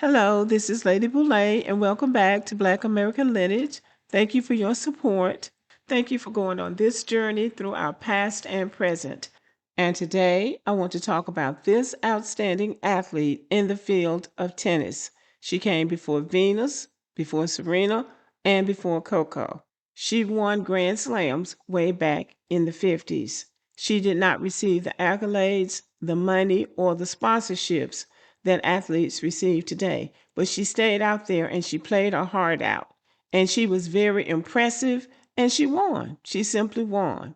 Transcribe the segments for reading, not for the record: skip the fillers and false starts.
Hello, this is Lady Boulay, and welcome back to Black American Lineage. Thank you for your support. Thank you for going on this journey through our past and present. And today, I want to talk about this outstanding athlete in the field of tennis. She came before Venus, before Serena, and before Coco. She won Grand Slams way back in the 50s. She did not receive the accolades, the money, or the sponsorships that athletes receive today. But she stayed out there and she played her heart out. And she was very impressive and she won. She simply won.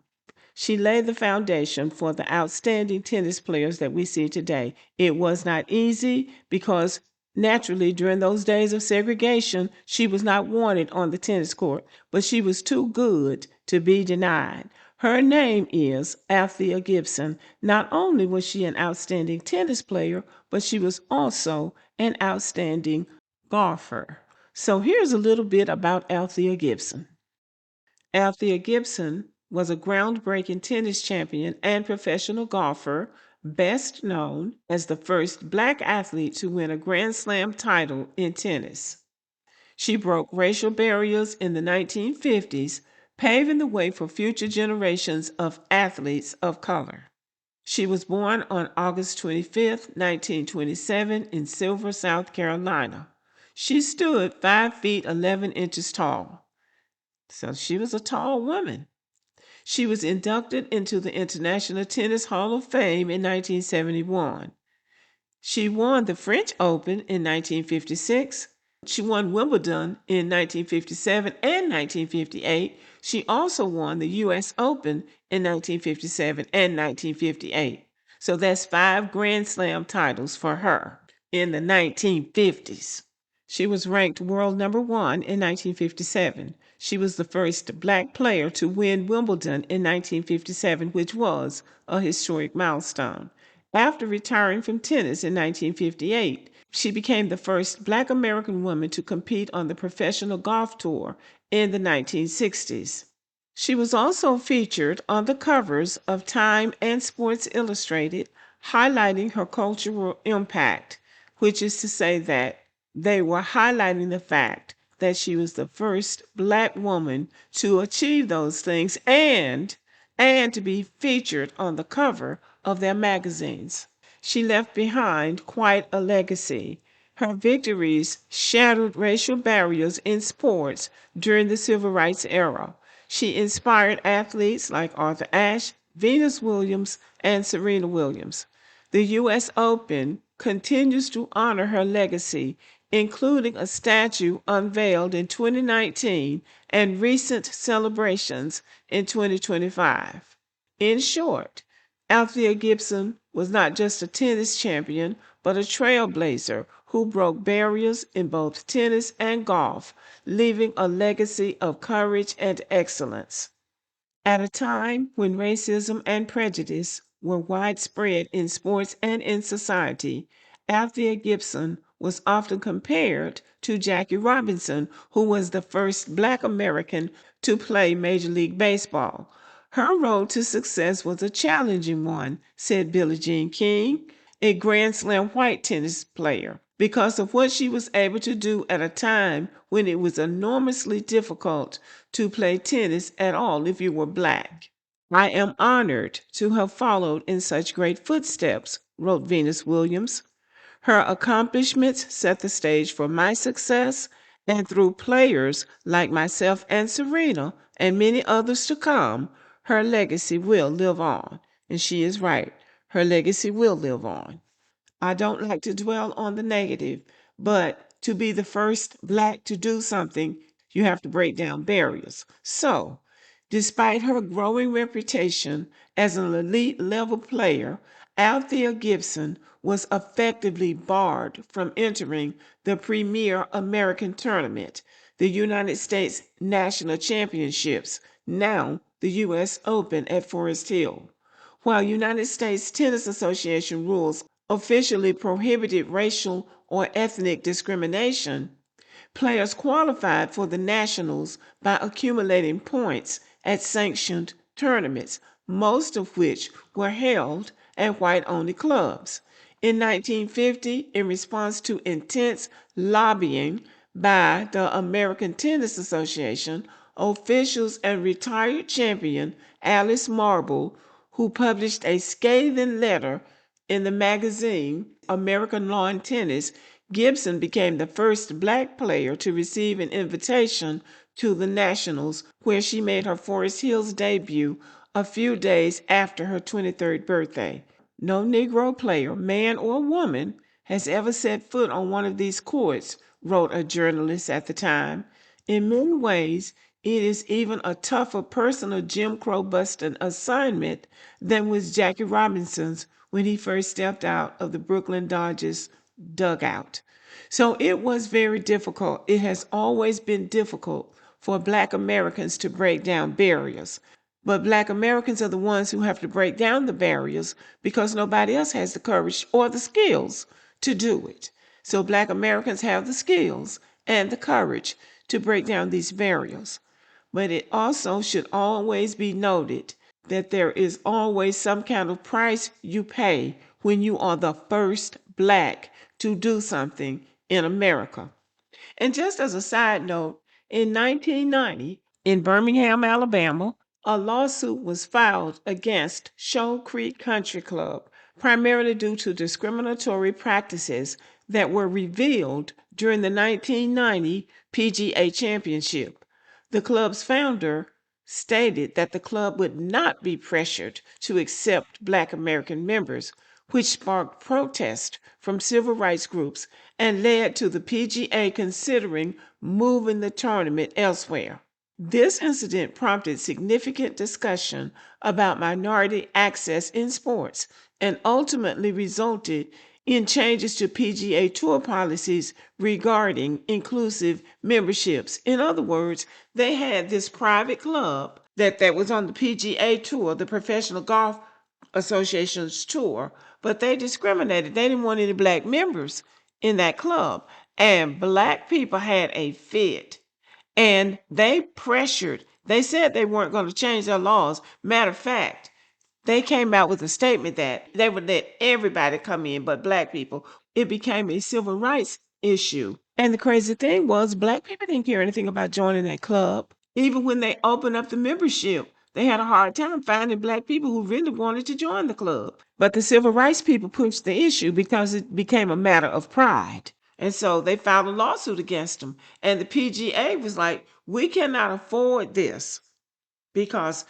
She laid the foundation for the outstanding tennis players that we see today. It was not easy because naturally during those days of segregation, she was not wanted on the tennis court, but she was too good to be denied. Her name is Althea Gibson. Not only was she an outstanding tennis player, but she was also an outstanding golfer. So here's a little bit about Althea Gibson. Althea Gibson was a groundbreaking tennis champion and professional golfer, best known as the first Black athlete to win a Grand Slam title in tennis. She broke racial barriers in the 1950s, paving the way for future generations of athletes of color. She was born on August 25, 1927, in Silver, South Carolina. She stood 5 feet 11 inches tall. So she was a tall woman. She was inducted into the International Tennis Hall of Fame in 1971. She won the French Open in 1956. She won Wimbledon in 1957 and 1958. She also won the U.S. Open in 1957 and 1958. So that's 5 Grand Slam titles for her in the 1950s. She was ranked world number 1 in 1957. She was the first Black player to win Wimbledon in 1957, which was a historic milestone. After retiring from tennis in 1958, she became the first Black American woman to compete on the professional golf tour in the 1960s. She was also featured on the covers of Time and Sports Illustrated, highlighting her cultural impact, which is to say that they were highlighting the fact that she was the first Black woman to achieve those things and to be featured on the cover of their magazines. She left behind quite a legacy. Her victories shattered racial barriers in sports during the Civil Rights era. She inspired athletes like Arthur Ashe, Venus Williams, and Serena Williams. The U.S. Open continues to honor her legacy, including a statue unveiled in 2019 and recent celebrations in 2025. In short, Althea Gibson was not just a tennis champion, but a trailblazer who broke barriers in both tennis and golf, leaving a legacy of courage and excellence. At a time when racism and prejudice were widespread in sports and in society, Althea Gibson was often compared to Jackie Robinson, who was the first Black American to play Major League Baseball. Her road to success was a challenging one, said Billie Jean King, a Grand Slam white tennis player, because of what she was able to do at a time when it was enormously difficult to play tennis at all if you were Black. I am honored to have followed in such great footsteps, wrote Venus Williams. Her accomplishments set the stage for my success, and through players like myself and Serena and many others to come, her legacy will live on. And she is right. Her legacy will live on. I don't like to dwell on the negative, but to be the first Black to do something, you have to break down barriers. So, despite her growing reputation as an elite level player, Althea Gibson was effectively barred from entering the premier American tournament, the United States National Championships, now the U.S. Open at Forest Hill. While United States Tennis Association rules officially prohibited racial or ethnic discrimination, players qualified for the nationals by accumulating points at sanctioned tournaments, most of which were held at white-only clubs. In 1950, in response to intense lobbying by the American Tennis Association, officials and retired champion Alice Marble, who published a scathing letter in the magazine American Lawn Tennis, Gibson became the first black player to receive an invitation to the Nationals, where she made her Forest Hills debut a few days after her 23rd birthday. No Negro player, man or woman, has ever set foot on one of these courts, wrote a journalist at the time. In many ways, it is even a tougher personal Jim Crow busting assignment than was Jackie Robinson's when he first stepped out of the Brooklyn Dodgers dugout. So it was very difficult. It has always been difficult for Black Americans to break down barriers. But Black Americans are the ones who have to break down the barriers because nobody else has the courage or the skills to do it. So Black Americans have the skills and the courage to break down these barriers. But it also should always be noted that there is always some kind of price you pay when you are the first Black to do something in America. And just as a side note, in 1990, in Birmingham, Alabama, a lawsuit was filed against Shoal Creek Country Club, primarily due to discriminatory practices that were revealed during the 1990 PGA Championship. The club's founder stated that the club would not be pressured to accept Black American members, which sparked protest from civil rights groups and led to the PGA considering moving the tournament elsewhere. This incident prompted significant discussion about minority access in sports and ultimately resulted in changes to PGA Tour policies regarding inclusive memberships. In other words, they had this private club that was on the PGA Tour, the Professional Golf Association's tour, but they discriminated. They didn't want any Black members in that club. And Black people had a fit. And they pressured. They said they weren't going to change their laws. Matter of fact, they came out with a statement that they would let everybody come in but Black people. It became a civil rights issue. And the crazy thing was, Black people didn't care anything about joining that club. Even when they opened up the membership, they had a hard time finding Black people who really wanted to join the club. But the civil rights people pushed the issue because it became a matter of pride. And so they filed a lawsuit against them. And the PGA was like, we cannot afford this because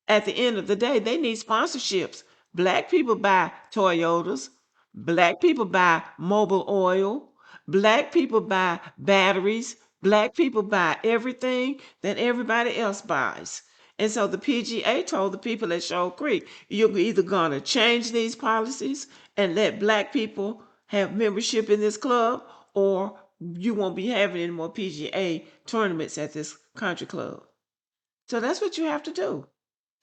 at the end of the day, they need sponsorships. Black people buy Toyotas. Black people buy Mobil oil. Black people buy batteries. Black people buy everything that everybody else buys. And so the PGA told the people at Shoal Creek, you're either going to change these policies and let Black people have membership in this club, or you won't be having any more PGA tournaments at this country club. So that's what you have to do.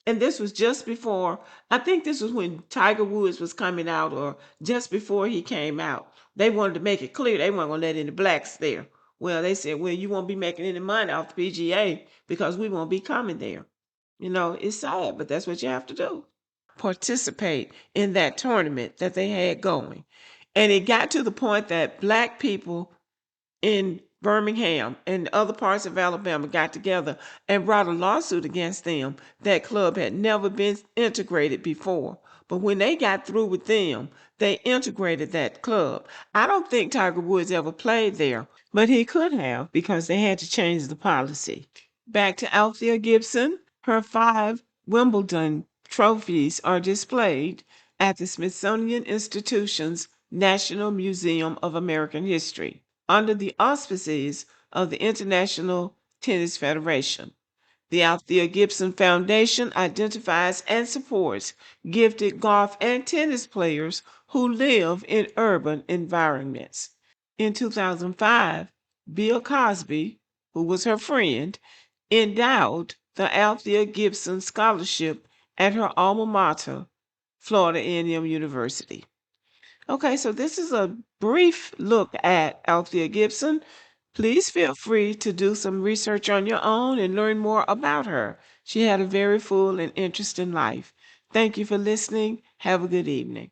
And this was just before, I think this was when Tiger Woods was coming out, or just before he came out. They wanted to make it clear they weren't going to let any Blacks there. Well, they said, well, you won't be making any money off the PGA because we won't be coming there. You know, it's sad, but that's what you have to do. Participate in that tournament that they had going. And it got to the point that Black people in Birmingham and other parts of Alabama got together and brought a lawsuit against them. That club had never been integrated before. But when they got through with them, they integrated that club. I don't think Tiger Woods ever played there, but he could have because they had to change the policy. Back to Althea Gibson. Her 5 Wimbledon trophies are displayed at the Smithsonian Institution's National Museum of American History under the auspices of the International Tennis Federation. The Althea Gibson Foundation identifies and supports gifted golf and tennis players who live in urban environments. In 2005, Bill Cosby, who was her friend, endowed the Althea Gibson Scholarship at her alma mater, Florida A&M University. Okay, so this is a brief look at Althea Gibson. Please feel free to do some research on your own and learn more about her. She had a very full and interesting life. Thank you for listening. Have a good evening.